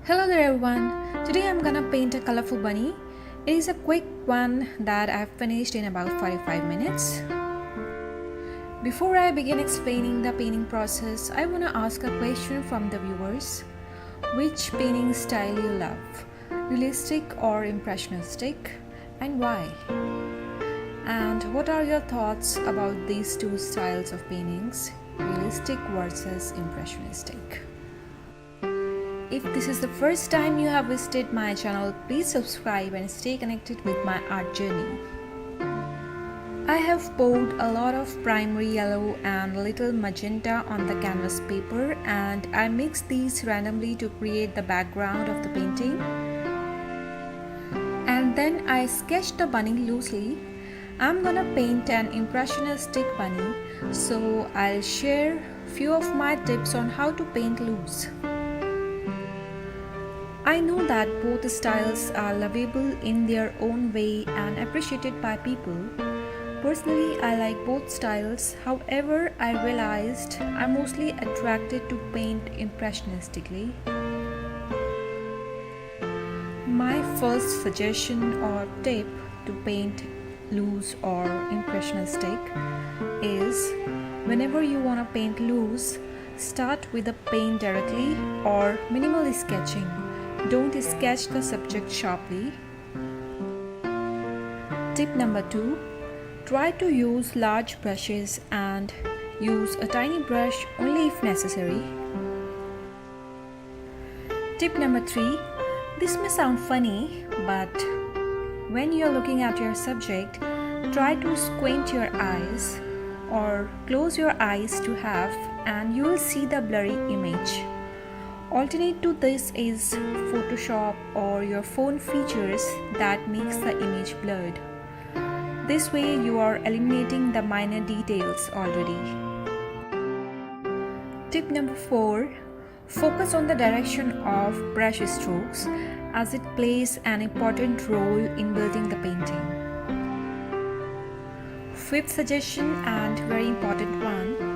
Hello there everyone. Today I'm gonna paint a colorful bunny. It is a quick one that I've finished in about 45 minutes. Before I begin explaining the painting process, I wanna ask a question from the viewers. Which painting style you love? Realistic or impressionistic? And why? And what are your thoughts about these two styles of paintings, realistic versus impressionistic? If this is the first time you have visited my channel, please subscribe and stay connected with my art journey. I have poured a lot of primary yellow and little magenta on the canvas paper, and I mixed these randomly to create the background of the painting. And then I sketched the bunny loosely. I'm gonna paint an impressionistic bunny, so I'll share few of my tips on how to paint loose. I know that both styles are lovable in their own way and appreciated by people. Personally, I like both styles. However, I realized I'm mostly attracted to paint impressionistically. My first suggestion or tip to paint loose or impressionistic is whenever you want to paint loose, start with the paint directly or minimally sketching. Don't sketch the subject sharply. Tip number 2. Try to use large brushes and use a tiny brush only if necessary. Tip number 3. This may sound funny, but when you're looking at your subject, try to squint your eyes or close your eyes to half and you will see the blurry image. Alternate to this is Photoshop or your phone features that makes the image blurred. This way you are eliminating the minor details already. Tip number 4. Focus on the direction of brush strokes as it plays an important role in building the painting. Fifth suggestion and very important one.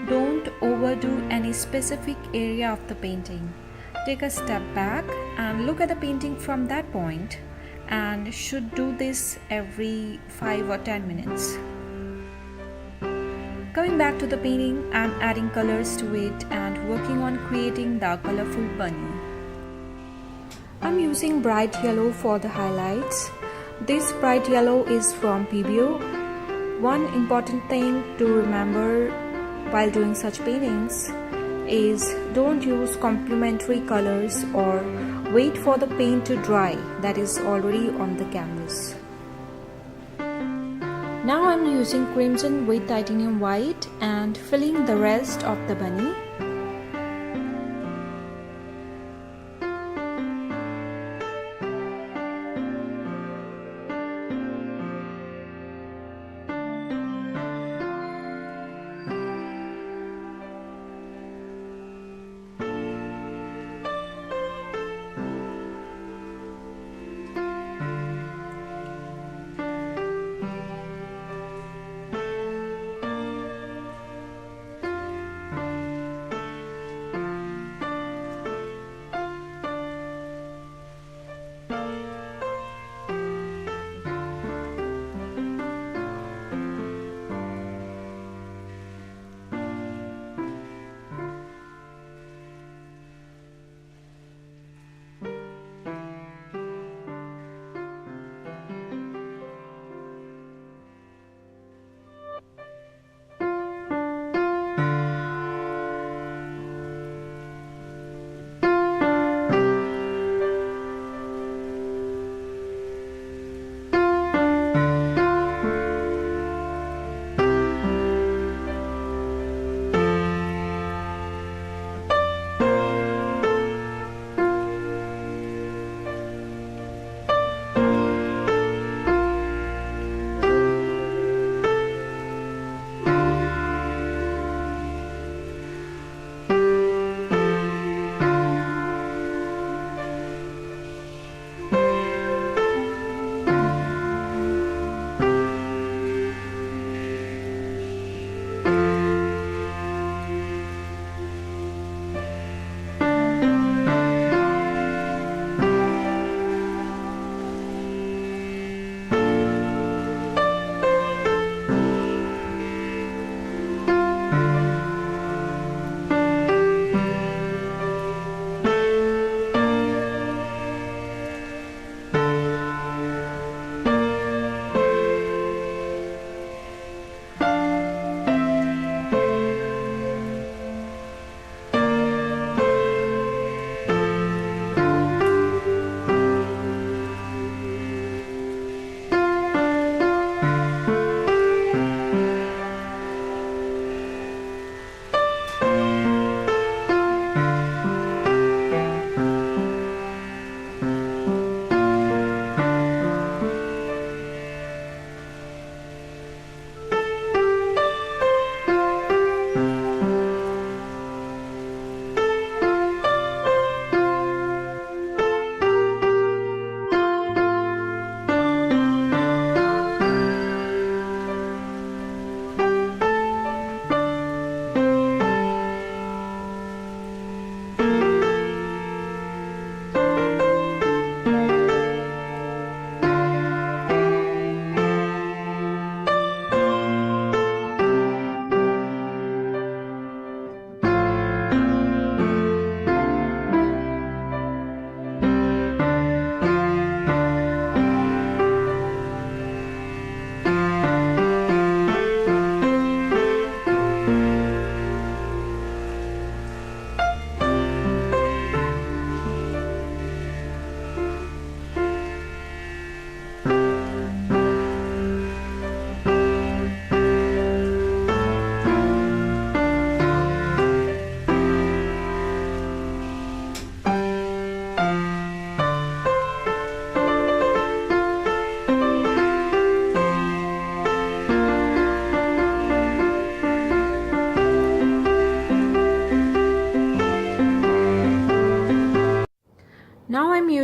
Don't overdo any specific area of the painting. Take a step back and look at the painting from that point, and should do this every 5 or 10 minutes. Coming back to the painting, I'm adding colors to it and working on creating the colorful bunny. I'm using bright yellow for the highlights. This bright yellow is from PBO. One important thing to remember while doing such paintings is don't use complementary colors or wait for the paint to dry that is already on the canvas. Now I'm using crimson with titanium white and filling the rest of the bunny.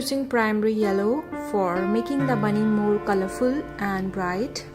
using primary yellow for making the bunny more colorful and bright.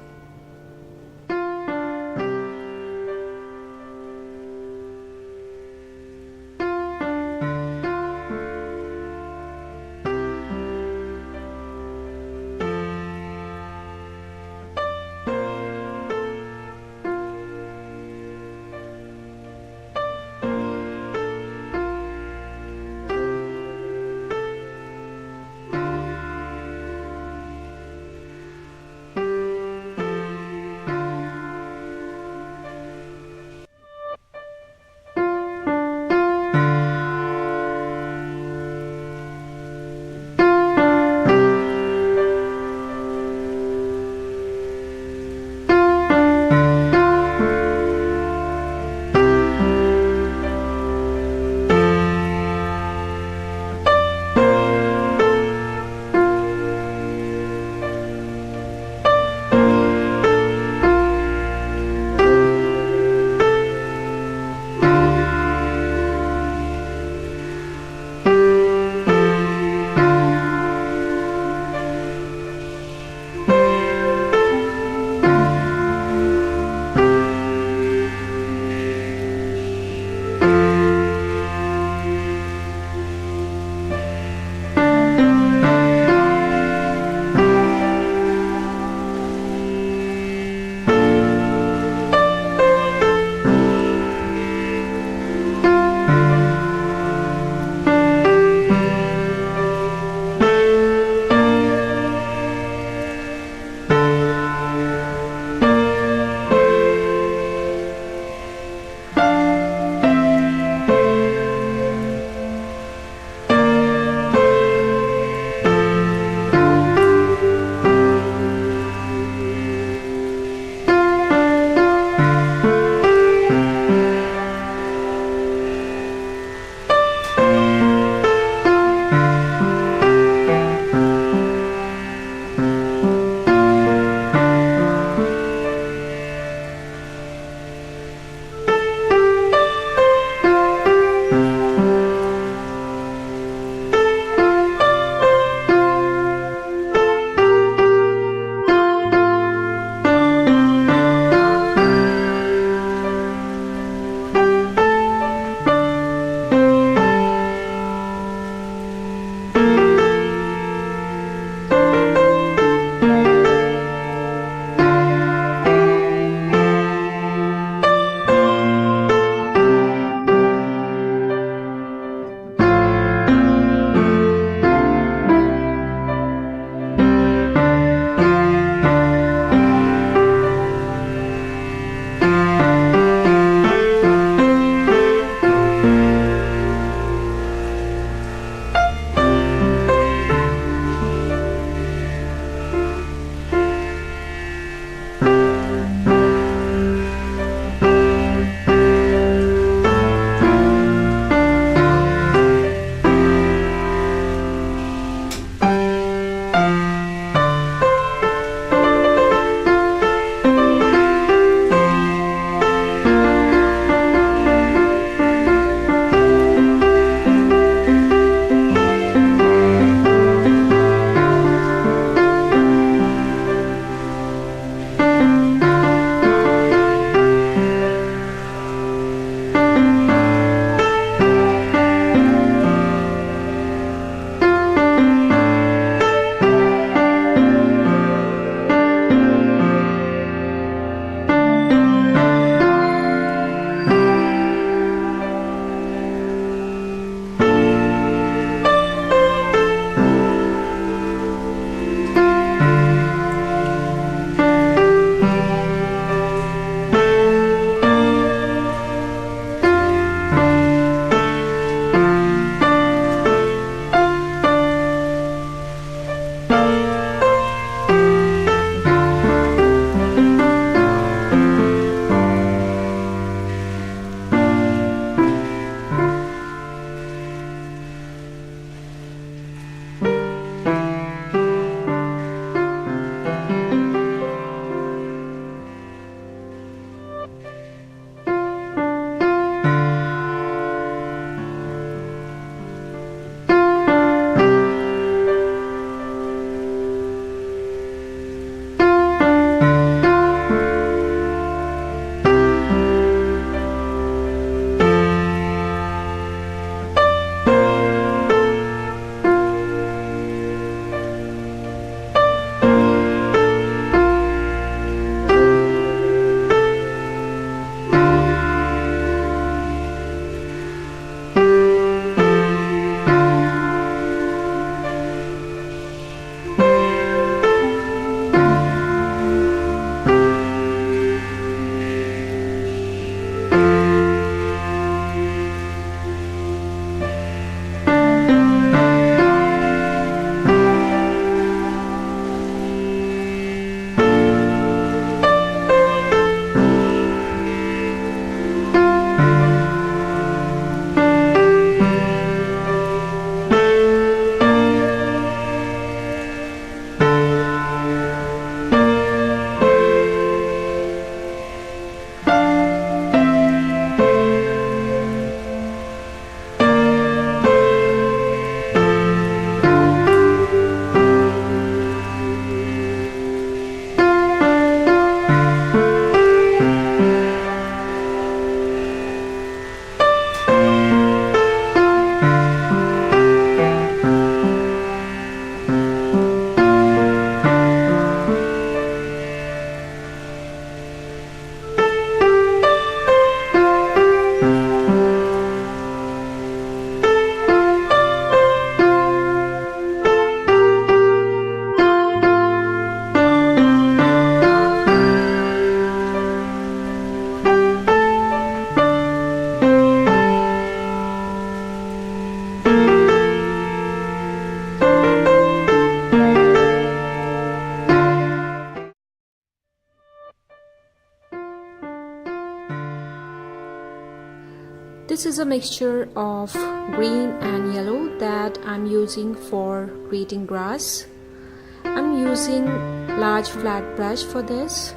this is a mixture of green and yellow that I'm using for creating grass. I'm using large flat brush for this.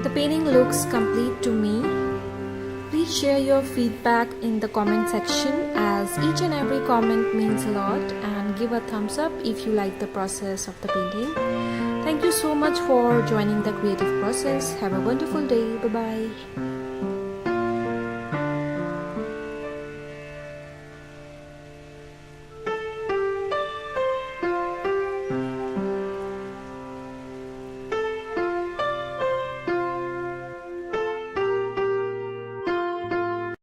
The painting looks complete to me. Please share your feedback in the comment section, as each and every comment means a lot, and give a thumbs up if you like the process of the painting. Thank you so much for joining the creative process. Have a wonderful day. Bye bye.